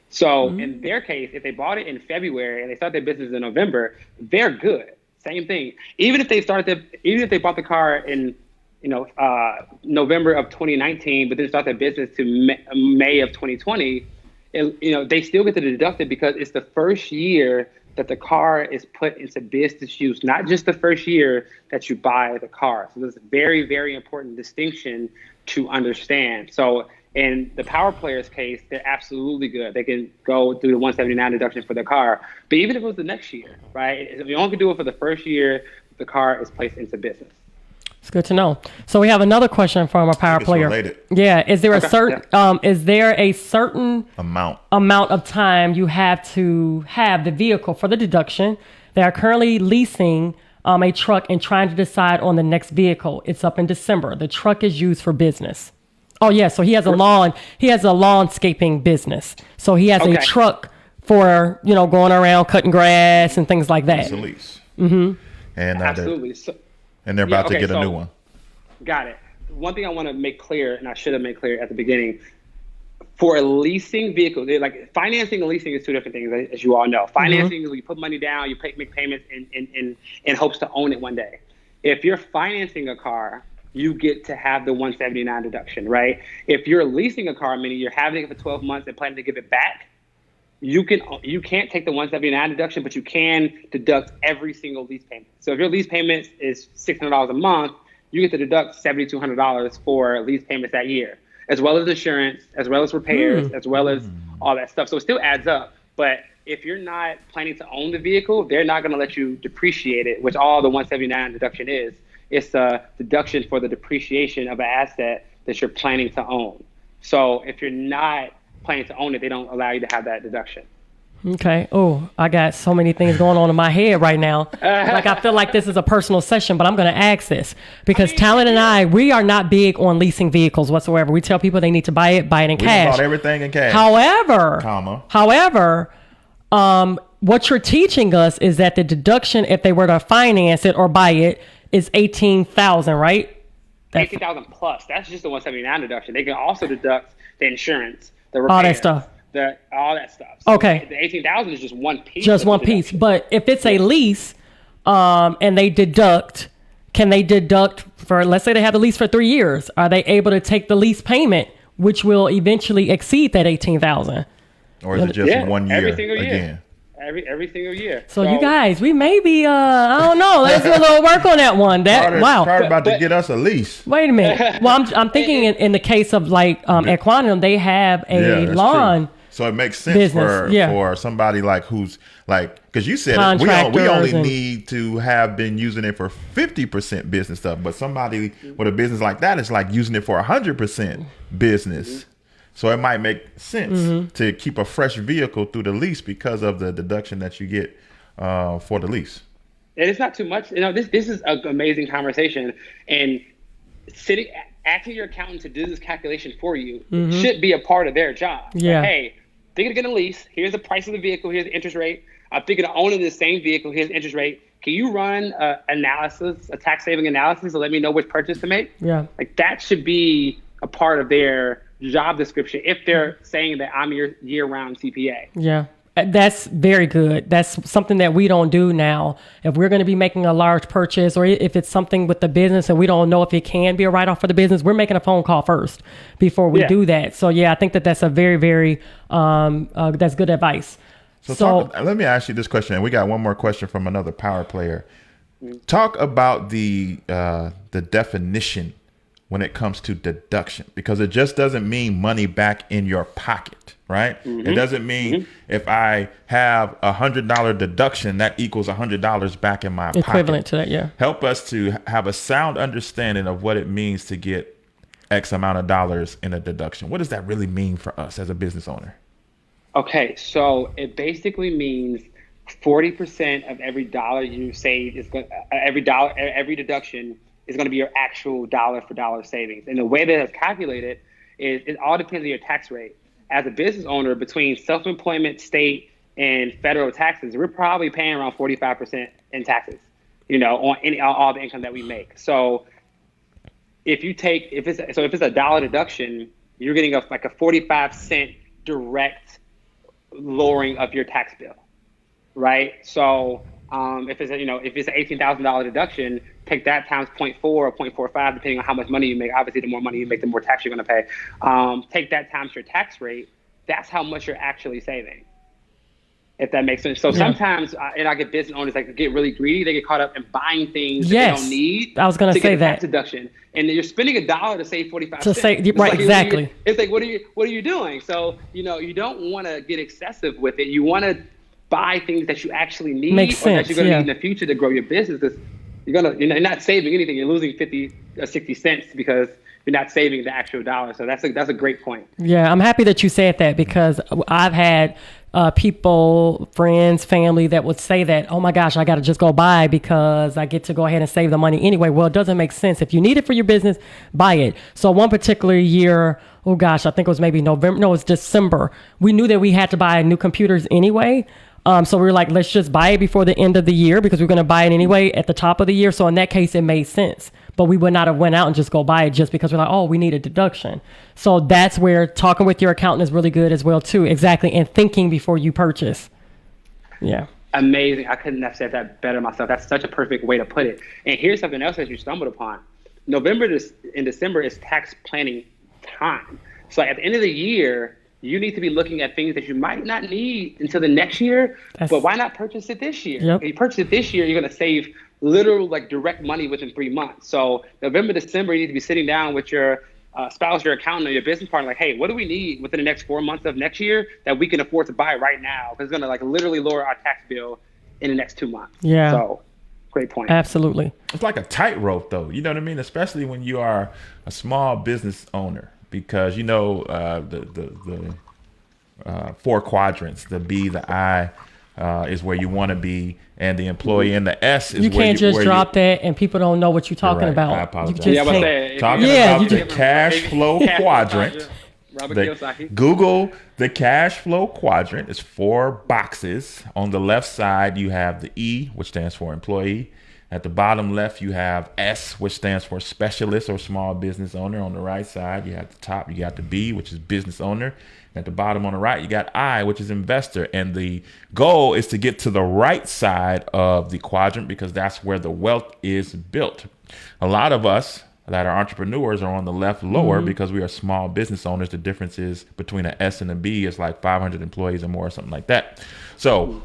So in their case, if they bought it in February and they start their business in November, they're good. Same thing. Even if they bought the car in November of 2019, but then start their business to May of 2020, they still get to deduct it because it's the first year that the car is put into business use, not just the first year that you buy the car. So there's a very, very important distinction to understand. So in the power player's case, they're absolutely good. They can go through the 179 deduction for their car. But even if it was the next year, right? If you only can do it for the first year, the car is placed into business. It's good to know. So we have another question from a power player. Related. Yeah. Is there a certain Amount of time you have to have the vehicle for the deduction? They are currently leasing a truck and trying to decide on the next vehicle. It's up in December. The truck is used for business. Oh yeah. So he has a lawnscaping business. So he has a truck for, going around cutting grass and things like that. It's a lease. Mm-hmm. And absolutely. And they're about to get a new one. Got it. One thing I want to make clear, and I should have made clear at the beginning, for a leasing vehicle, like financing and leasing is two different things, as you all know. Financing is when you put money down, you make payments in hopes to own it one day. If you're financing a car, you get to have the 179 deduction, right? If you're leasing a car, meaning you're having it for 12 months and planning to give it back, you can't take the 179 deduction, but you can deduct every single lease payment. So if your lease payment is $600 a month, you get to deduct $7,200 for lease payments that year, as well as insurance, as well as repairs, as well as all that stuff. So it still adds up. But if you're not planning to own the vehicle, they're not going to let you depreciate it, which all the 179 deduction is. It's a deduction for the depreciation of an asset that you're planning to own. So if you're not planning to own it, they don't allow you to have that deduction. Okay. Oh, I got so many things going on in my head right now. Like I feel like this is a personal session, but I'm going to ask this because Talent and we are not big on leasing vehicles whatsoever. We tell people they need to buy it in cash. We bought everything in cash. However, what you're teaching us is that the deduction, if they were to finance it or buy it, is 18,000, right? 18,000 plus. That's just the 179 deduction. They can also deduct the insurance, the All that repairs, stuff. all that stuff. So Okay. The 18,000 is just one piece. Just of the one piece. deduction. But if it's a lease, and they deduct, can they deduct for, let's say they have the lease for 3 years? Are they able to take the lease payment, which will eventually exceed that 18,000? Or is it just 1 year every single again? year. Every single year. So you guys, we may be, I don't know. Let's do a little work on that one. Carter about to get us a lease. Wait a minute. Well, I'm thinking in the case of like at Quantum, they have a that's lawn. true. So it makes sense business, for somebody like who's like, because you said we Contractors only and- need to have been using it for 50% business stuff, but somebody with a business like that is like using it for 100% business. So it might make sense to keep a fresh vehicle through the lease because of the deduction that you get for the lease. And it's not too much. This is an amazing conversation, and asking your accountant to do this calculation for you should be a part of their job. Yeah. Like, hey, thinking of getting a lease. Here's the price of the vehicle. Here's the interest rate. I'm thinking of owning the same vehicle. Here's the interest rate. Can you run a tax saving analysis to let me know which purchase to make? Yeah. Like that should be a part of their job description if they're saying that I'm your year-round CPA. Yeah. That's very good. That's something that we don't do now. If we're going to be making a large purchase, or if it's something with the business and we don't know if it can be a write-off for the business, we're making a phone call first before we do that. So yeah, I think that's a very, very, that's good advice. So let me ask you this question. And we got one more question from another power player. Talk about the definition when it comes to deduction, because it just doesn't mean money back in your pocket, right? It doesn't mean if I have $100 deduction, that equals $100 back in my pocket. Equivalent to that, yeah. Help us to have a sound understanding of what it means to get X amount of dollars in a deduction. What does that really mean for us as a business owner? Okay, so it basically means 40% of every dollar you save is every deduction is going to be your actual dollar for dollar savings. And the way that it's calculated is it all depends on your tax rate. As a business owner, between self-employment, state, and federal taxes, we're probably paying around 45% in taxes, on all the income that we make. So if it's a dollar deduction, you're getting a 45-cent direct lowering of your tax bill, right? So if it's an $18,000 deduction, take that times 0.4 or 0.45, depending on how much money you make. Obviously, the more money you make, the more tax you're going to pay. Take that times your tax rate. That's how much you're actually saving, if that makes sense. So sometimes, and I get business owners that get really greedy. They get caught up in buying things that they don't need. I was going to say get a that. tax deduction, and you're spending $1 to save 45 To cents. say right, exactly. It's like, what are you doing? So you don't want to get excessive with it. You want to buy things that you actually need, Makes or that sense, you're going to need in the future to grow your business. Because you're not saving anything. You're losing 50 or 60 cents because you're not saving the actual dollar. So that's a great point. Yeah, I'm happy that you said that, because I've had people, friends, family that would say that, oh my gosh, I got to just go buy because I get to go ahead and save the money anyway. Well, it doesn't make sense. If you need it for your business, buy it. So one particular year, oh gosh, I think it was maybe November. No, it was December. We knew that we had to buy new computers anyway. So we were like, let's just buy it before the end of the year, because we're going to buy it anyway at the top of the year. So in that case, it made sense. But we would not have went out and just go buy it just because we're like, oh, we need a deduction. So that's where talking with your accountant is really good as well, too. Exactly. And thinking before you purchase. Yeah. Amazing. I couldn't have said that better myself. That's such a perfect way to put it. And here's something else that you stumbled upon. November and December is tax planning time. So at the end of the year, you need to be looking at things that you might not need until the next year, but why not purchase it this year? Yep. If you purchase it this year, you're going to save literal direct money within 3 months. So November, December, you need to be sitting down with your spouse, your accountant, or your business partner, like, hey, what do we need within the next 4 months of next year that we can afford to buy right now? Because it's going to literally lower our tax bill in the next 2 months. Yeah. So great point. Absolutely. It's like a tightrope, though. You know what I mean? Especially when you are a small business owner, because the 4 quadrants, the B, the I is where you want to be, and the employee, and the S is You where can't just drop that and people don't know what you're talking about. I apologize. You Yeah, just I was can't- Talking Yeah, about you the cash flow quadrant. Robert Kiyosaki. Google the cash flow quadrant. It's 4 boxes. On the left side, you have the E, which stands for employee. At the bottom left, you have S, which stands for specialist or small business owner. On the right side, you have the top, you got the B, which is business owner. At the bottom on the right, you got I, which is investor. And the goal is to get to the right side of the quadrant because that's where the wealth is built. A lot of us that are entrepreneurs are on the left lower because we are small business owners. The difference is between an S and a B is like 500 employees or more or something like that. So,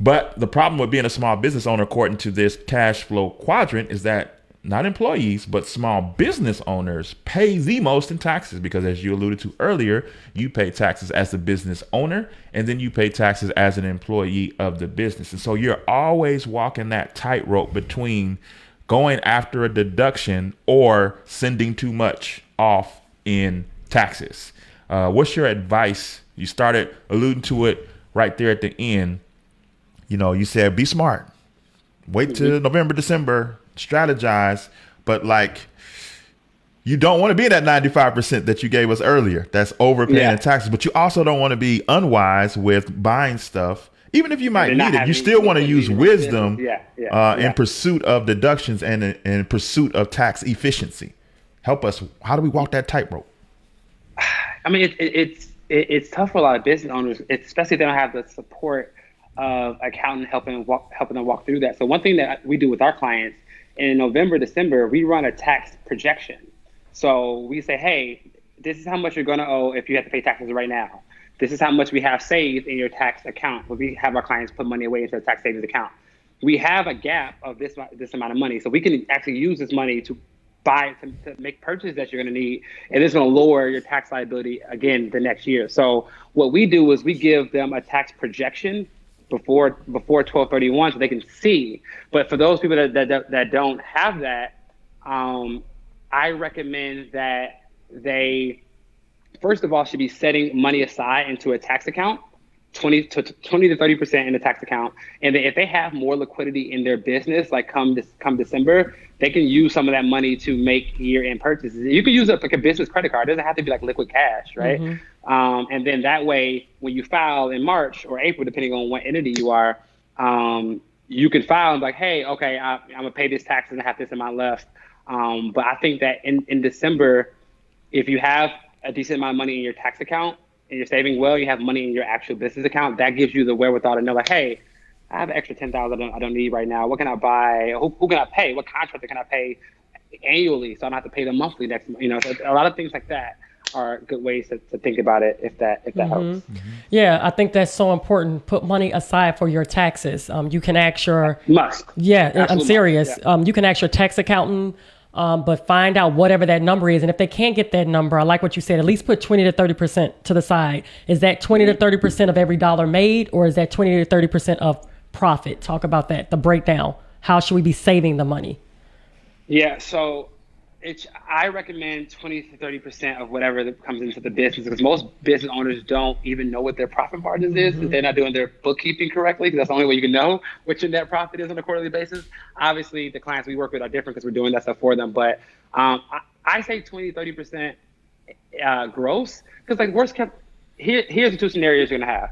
but the problem with being a small business owner, according to this cash flow quadrant, is that not employees, but small business owners pay the most in taxes because, as you alluded to earlier, you pay taxes as a business owner and then you pay taxes as an employee of the business. And so you're always walking that tightrope between going after a deduction or sending too much off in taxes. What's your advice? You started alluding to it right there at the end. You know, you said, be smart, wait till November, December, strategize. But like, you don't want to be that 95% that you gave us earlier. That's overpaying in taxes, but you also don't want to be unwise with buying stuff. Even if you might need it, you still want to use wisdom in pursuit of deductions and in pursuit of tax efficiency. Help us. How do we walk that tightrope? I mean, it's tough for a lot of business owners, especially if they don't have the support of accountant helping them walk through that. So one thing that we do with our clients in November, December, we run a tax projection. So we say, hey, this is how much you're going to owe if you have to pay taxes right now. This is how much we have saved in your tax account. We have our clients put money away into a tax savings account. We have a gap of this amount of money. So we can actually use this money to buy, to make purchases that you're going to need. And it's going to lower your tax liability again the next year. So what we do is we give them a tax projection before 12/31 so they can see. But for those people that don't have that, I recommend that they, first of all, should be setting money aside into a tax account, 20 to 30% in the tax account. And then if they have more liquidity in their business, like come December, they can use some of that money to make year-end purchases. You can use it like a business credit card. It doesn't have to be like liquid cash, right? And then that way, when you file in March or April, depending on what entity you are, you can file and like, hey, okay, I'm gonna pay this tax and I have this amount left. But I think that in December, if you have a decent amount of money in your tax account and you're saving well, you have money in your actual business account, that gives you the wherewithal to know like, hey, I have an extra $10,000 I don't need right now. What can I buy? Who can I pay? What contractor can I pay annually so I don't have to pay them monthly next month? You know, so a lot of things like that are good ways to think about it if that helps. Yeah, I think that's so important. Put money aside for your taxes. You can ask your must. Yeah, Absolute I'm serious. must, yeah. You can ask your tax accountant, but find out whatever that number is. And if they can't get that number, I like what you said, at least put 20 to 30% to the side. Is that 20 to 30% of every dollar made, or is that 20 to 30% of profit? Talk about that, the breakdown. How should we be saving the money? Yeah, so I recommend 20 to 30% of whatever that comes into the business, because most business owners don't even know what their profit margins is if they're not doing their bookkeeping correctly, because that's the only way you can know what your net profit is on a quarterly basis. Obviously, the clients we work with are different because we're doing that stuff for them. But I say 20 to 30% gross, because like worst kept, here's the two scenarios you're going to have.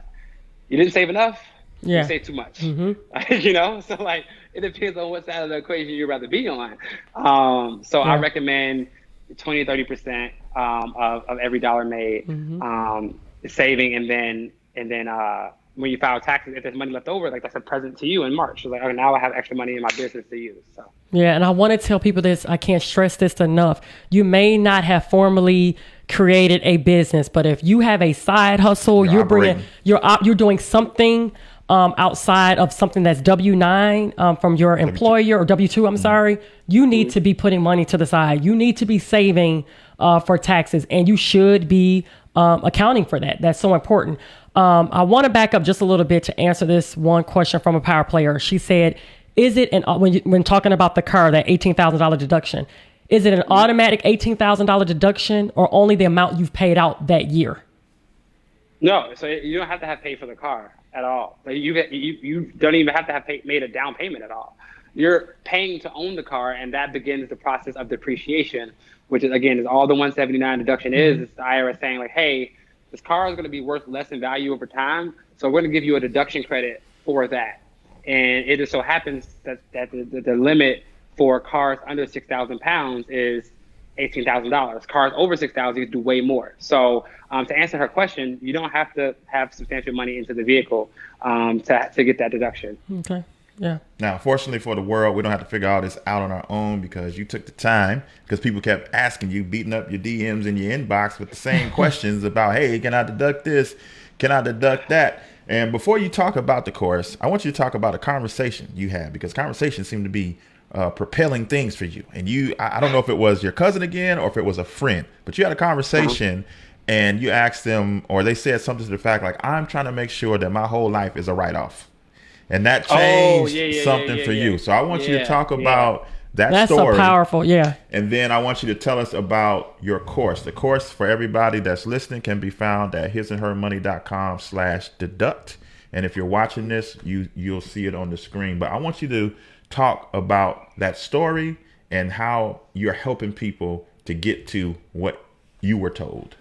You didn't save enough. You say too much, you know? So like, it depends on what side of the equation you'd rather be on. I recommend 20 to 30% of every dollar made saving. And then when you file taxes, if there's money left over, like that's a present to you in March. So like, oh, now I have extra money in my business to use. So. Yeah. And I want to tell people this, I can't stress this enough. You may not have formally created a business, but if you have a side hustle, you're doing something outside of something that's W-9 from your employer or W-2, I'm sorry, you need to be putting money to the side. You need to be saving for taxes, and you should be accounting for that. That's so important. I want to back up just a little bit to answer this one question from a power player. She said, is it, when talking about the car, that $18,000 deduction, is it an automatic $18,000 deduction or only the amount you've paid out that year? No, so you don't have to have paid for the car at all. Like you don't even have to have made a down payment at all. You're paying to own the car, and that begins the process of depreciation, which is, again, is all the 179 deduction is. It's the IRS saying like, hey, this car is going to be worth less in value over time, so we're going to give you a deduction credit for that. And it just so happens that the limit for cars under 6,000 pounds is $18,000. Cars over 6,000, you do way more. So to answer her question, you don't have to have substantial money into the vehicle to get that deduction. Okay. Yeah. Now, fortunately for the world, we don't have to figure all this out on our own because you took the time, because people kept asking you, beating up your DMs in your inbox with the same questions about, hey, can I deduct this? Can I deduct that? And before you talk about the course, I want you to talk about a conversation you had, because conversations seem to be propelling things for you. And I don't know if it was your cousin again or if it was a friend, but you had a conversation and you asked them, or they said something to the fact like, I'm trying to make sure that my whole life is a write-off. And that changed something for you. So I want you to talk about that story. That's so powerful, And then I want you to tell us about your course. The course for everybody that's listening can be found at hisandhermoney.com/deduct. And if you're watching this, you'll see it on the screen. But I want you to talk about that story and how you're helping people to get to what you were told.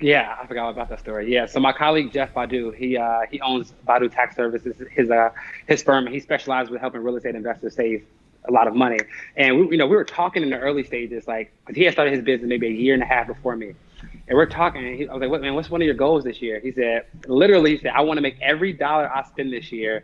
Yeah, I forgot about that story. Yeah, so my colleague Jeff Badu, he owns Badu Tax Services, his firm, and he specializes with helping real estate investors save a lot of money. And we were talking in the early stages, like, because he had started his business maybe a year and a half before me, and we're talking. And I was like, "What, man? What's one of your goals this year?" He said, I want to make every dollar I spend this year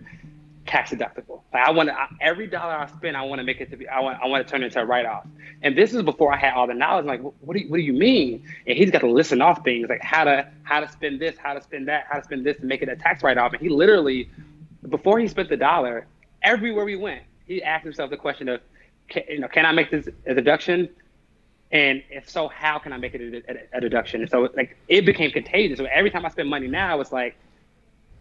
tax deductible. Like every dollar I spend, I want to make it to be. I want to turn it into a write-off. And this is before I had all the knowledge. I'm like, what do you mean? And he's got to listen off things like how to spend this, how to spend that, how to spend this to make it a tax write-off. And he literally, before he spent the dollar, everywhere we went, he asked himself the question of, can I make this a deduction? And if so, how can I make it a deduction? And so like it became contagious. So every time I spend money now, it's like,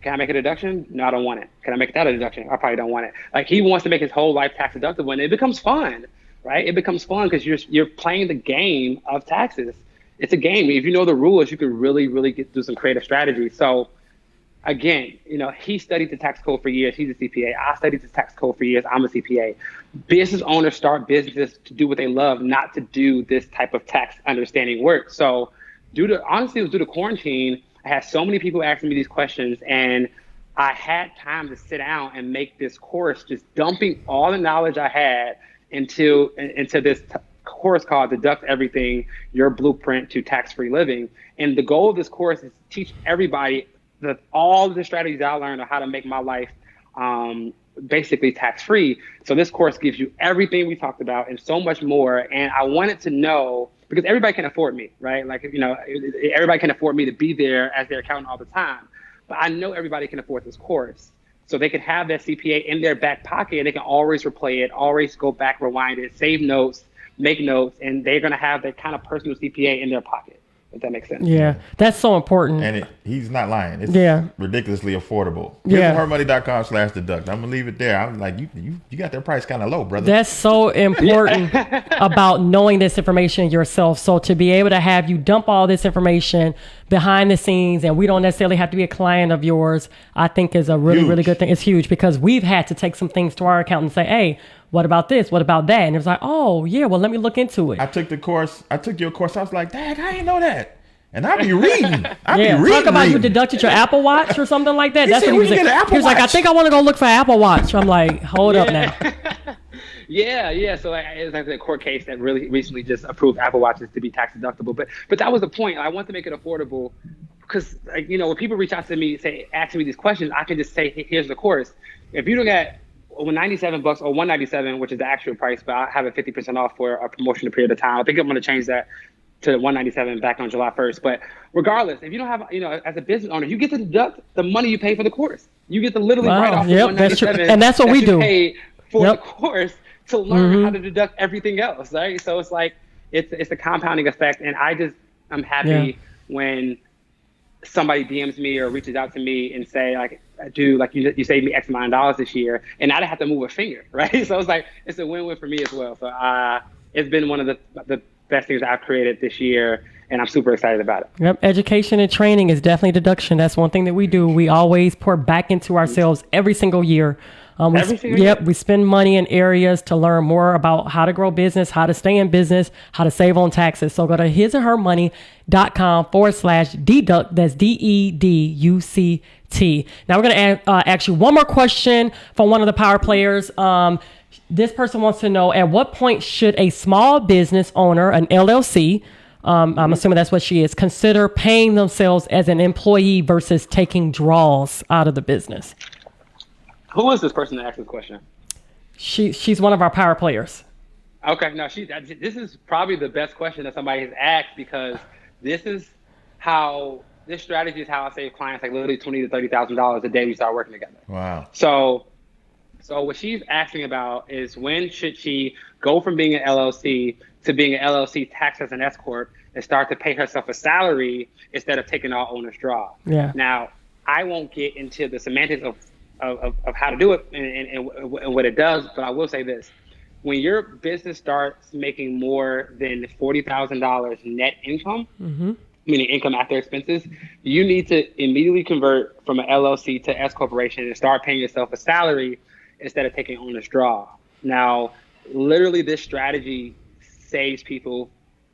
can I make a deduction? No, I don't want it. Can I make that a deduction? I probably don't want it. Like he wants to make his whole life tax deductible, and it becomes fun, right? It becomes fun because you're playing the game of taxes. It's a game. If you know the rules, you can really, really do some creative strategy. So again, he studied the tax code for years. He's a CPA. I studied the tax code for years. I'm a CPA. Business owners start businesses to do what they love, not to do this type of tax understanding work. So honestly, it was due to quarantine. I had so many people asking me these questions, and I had time to sit down and make this course, just dumping all the knowledge I had into this course called Deduct Everything, Your Blueprint to Tax-Free Living. And the goal of this course is to teach everybody all the strategies I learned on how to make my life basically tax-free. So this course gives you everything we talked about and so much more. And I wanted to know, because everybody can afford me, right? Like, everybody can afford me to be there as their accountant all the time. But I know everybody can afford this course. So they can have that CPA in their back pocket, and they can always replay it, always go back, rewind it, save notes, make notes, and they're going to have that kind of personal CPA in their pocket, if that makes sense. Yeah, that's so important. And he's not lying. It's ridiculously affordable. Yeah. Hisandhermoney.com/deduct. I'm going to leave it there. I'm like, you got their price kind of low, brother. That's so important about knowing this information yourself. So to be able to have you dump all this information behind the scenes, and we don't necessarily have to be a client of yours, I think is a really, really good thing. It's huge because we've had to take some things to our accountant and say, hey, what about this? What about that? And it was like, oh, yeah, well, let me look into it. I took your course. I was like, dang, I didn't know that. And I be reading. Talk about you deducted your Apple Watch or something like that. That's what he was like. He was like, I think I want to go look for Apple Watch. I'm like, hold up now. Yeah. So it's actually a court case that really recently just approved Apple Watches to be tax deductible. But that was the point. I want to make it affordable because, when people reach out to me, asking me these questions, I can just say, here's the course. If you look at $97 or $197, which is the actual price, but I have it 50% off for a promotional period of time. I think I'm going to change that to $197 back on July 1st. But regardless, if you don't have, as a business owner, you get to deduct the money you pay for the course. You get to literally write off the $197. That's true. And that's what we do. Pay for the course to learn how to deduct everything else, right? So it's like it's a compounding effect, and I'm happy when somebody DMs me or reaches out to me and say like, dude, like you saved me X amount of dollars this year, and I didn't have to move a finger, right? So it's like it's a win-win for me as well. So it's been one of the best things I've created this year, and I'm super excited about it. Yep, education and training is definitely deduction. That's one thing that we do. We always pour back into ourselves every single year. We spend money in areas to learn more about how to grow business, how to stay in business, how to save on taxes. So go to hisandhermoney.com/deduct. That's DEDUCT Now we're going to ask you one more question from one of the power players. This person wants to know, at what point should a small business owner, an LLC, I'm assuming that's what she is, consider paying themselves as an employee versus taking draws out of the business? Who is this person that asked this question? She's one of our power players. Okay, no, this is probably the best question that somebody has asked, because this strategy is how I save clients like literally $20,000 to $30,000 a day we start working together. Wow. So what she's asking about is, when should she go from being an LLC to being an LLC taxed as an S-corp and start to pay herself a salary instead of taking all owner's draw? Yeah. Now, I won't get into the semantics of how to do it and what it does, but I will say this. When your business starts making more than $40,000 net income, meaning income after expenses, you need to immediately convert from an LLC to S corporation and start paying yourself a salary instead of taking owner's draw. Now, literally, this strategy saves people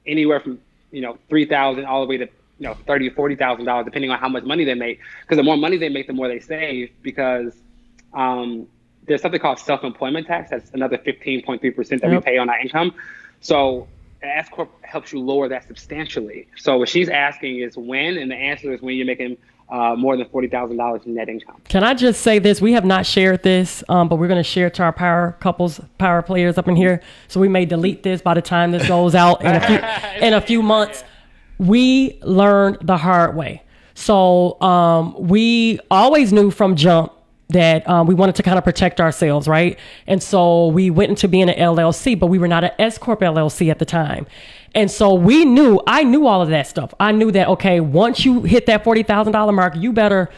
anywhere from $3,000 all the way to $30,000 or $40,000, depending on how much money they make. Because the more money they make, the more they save. Because there's something called self-employment tax. That's another 15.3% that we pay on our income. So S corp helps you lower that substantially. So what she's asking is when, and the answer is when you're making more than $40,000 in net income. Can I just say this? We have not shared this, but we're going to share it to our power players up in here. So we may delete this by the time this goes out in a few months. We learned the hard way. So we always knew from jump that we wanted to kind of protect ourselves, right? And so we went into being an LLC, but we were not an S-corp LLC at the time. And so I knew all of that stuff. I knew that, okay, once you hit that $40,000 mark, you better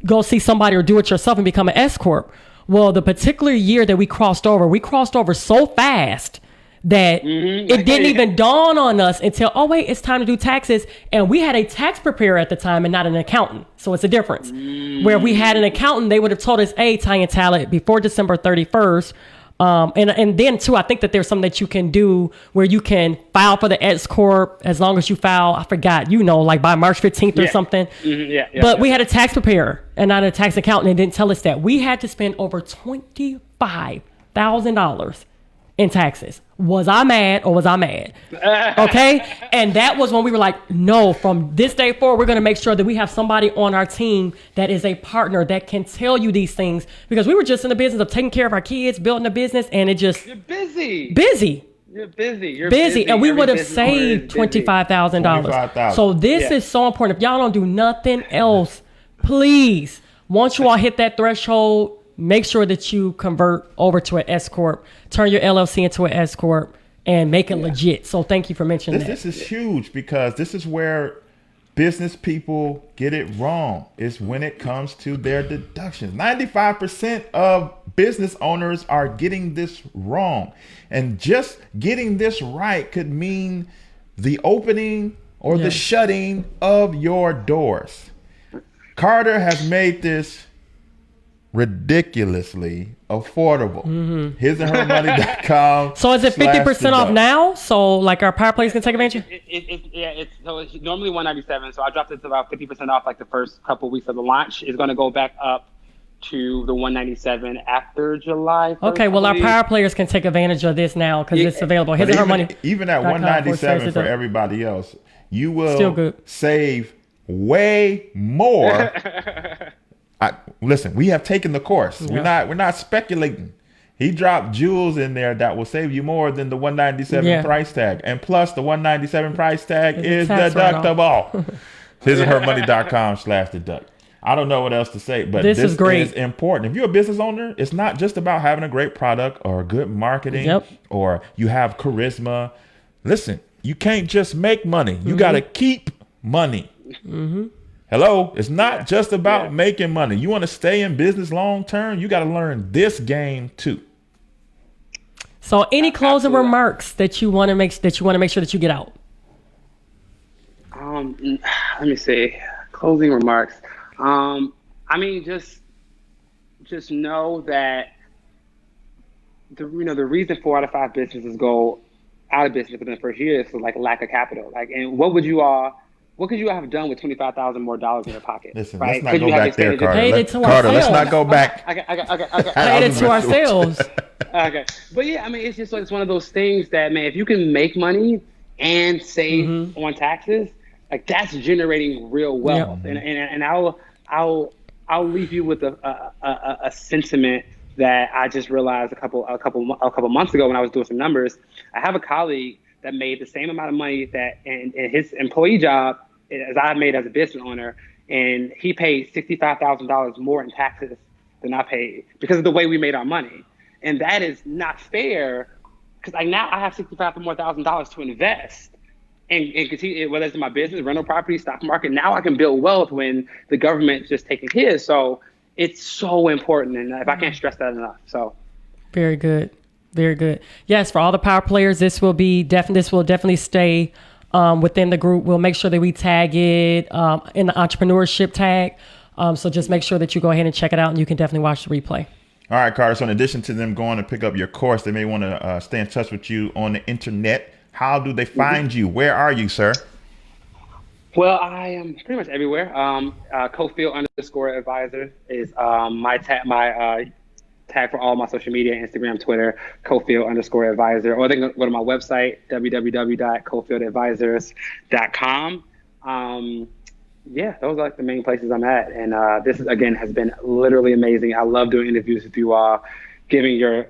go see somebody or do it yourself and become an S-corp. Well, the particular year that we crossed over so fast that it didn't even dawn on us until, oh, wait, it's time to do taxes. And we had a tax preparer at the time and not an accountant. So it's a difference. Where we had an accountant, they would have told us, hey, Tanya Talent, before December 31st, and then too, I think that there's something that you can do where you can file for the S-corp as long as you file, I forgot, like by March 15th or something. But we had a tax preparer and not a tax accountant, and didn't tell us that. We had to spend over $25,000 in taxes. Was I mad or was I mad? Okay. And that was when we were like, no, from this day forward, we're going to make sure that we have somebody on our team that is a partner that can tell you these things, because we were just in the business of taking care of our kids, building a business, and it just... You're busy. You're busy. And we would have saved $25,000. So this is so important. If y'all don't do nothing else, please, once you all hit that threshold, make sure that you convert over to an S-corp, turn your LLC into an S-corp, and make it legit. So thank you for mentioning that. This is huge, because this is where business people get it wrong, is when it comes to their deductions. 95% of business owners are getting this wrong. And just getting this right could mean the opening or the shutting of your doors. Carter has made this ridiculously affordable. Hisandhermoney.com. So is it 50% off now? So like our power players can take advantage? It's normally $197. So I dropped it to about 50% off like the first couple weeks of the launch. It's going to go back up to the $197 after July 1st, okay, well, our power players can take advantage of this now because it's available. Even at $197 for everybody else, you will still good. Save way more. Listen, we have taken the course. Yeah. We're not speculating. He dropped jewels in there that will save you more than the $197 price tag. And plus the $197 price tag is deductible. Hisandhermoney.com/deduct. I don't know what else to say, but this is great. Is important. If you're a business owner, it's not just about having a great product or good marketing or you have charisma. Listen, you can't just make money. You got to keep money. Hello, it's not just about making money. You want to stay in business long term, you got to learn this game too. So, any closing remarks that you want to make sure that you get out? Let me see. Closing remarks. I mean, just know that the reason 4 out of 5 businesses go out of business within the first year is for like lack of capital. And what would you all what could you have done with $25,000 more in your pocket? Listen, right? let's not Could go you have back there, expanded your Carter. Paid it to Carter, let's ourselves. not go back. Okay. Paid it to ourselves. Okay. But yeah, I mean, it's just it's one of those things that, man, if you can make money and save on taxes, like that's generating real wealth. Yep. And I'll leave you with a sentiment that I just realized a couple months ago when I was doing some numbers. I have a colleague that made the same amount of money that in his employee job as I made as a business owner, and he paid $65,000 more in taxes than I paid because of the way we made our money. And that is not fair, because like now I have $65,000 more to invest and continue, whether it's in my business, rental property, stock market. Now I can build wealth when the government's just taking his. So it's so important, and if I can't stress that enough. So Very good. Very good. Yes, for all the power players, this will definitely stay within the group. We'll make sure that we tag it in the entrepreneurship tag. So just make sure that you go ahead and check it out, and you can definitely watch the replay. All right, Carter. So in addition to them going to pick up your course, they may want to stay in touch with you on the internet. How do they find you? Where are you, sir? Well, I am pretty much everywhere. Cofield _advisor is my tag for all my social media, Instagram, Twitter, Cofield _advisor. Or they can go to my website, www.cofieldadvisors.com. Yeah, those are like the main places I'm at. And this is, again, has been literally amazing. I love doing interviews with you all, giving your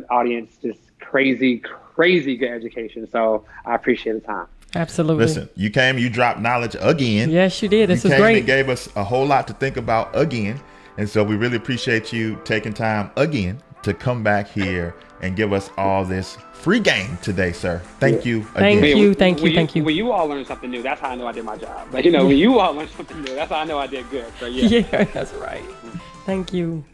audience just crazy good education. So I appreciate the time. Absolutely. Listen, you came, you dropped knowledge again. Yes, you did. This is You came great. and gave us a whole lot to think about again. And so we really appreciate you taking time again to come back here and give us all this free game today, sir. Thank you again. Thank you. When you all learn something new, that's how I know I did my job. But when you all learn something new, that's how I know I did good. So yeah. Yeah, that's right. Thank you.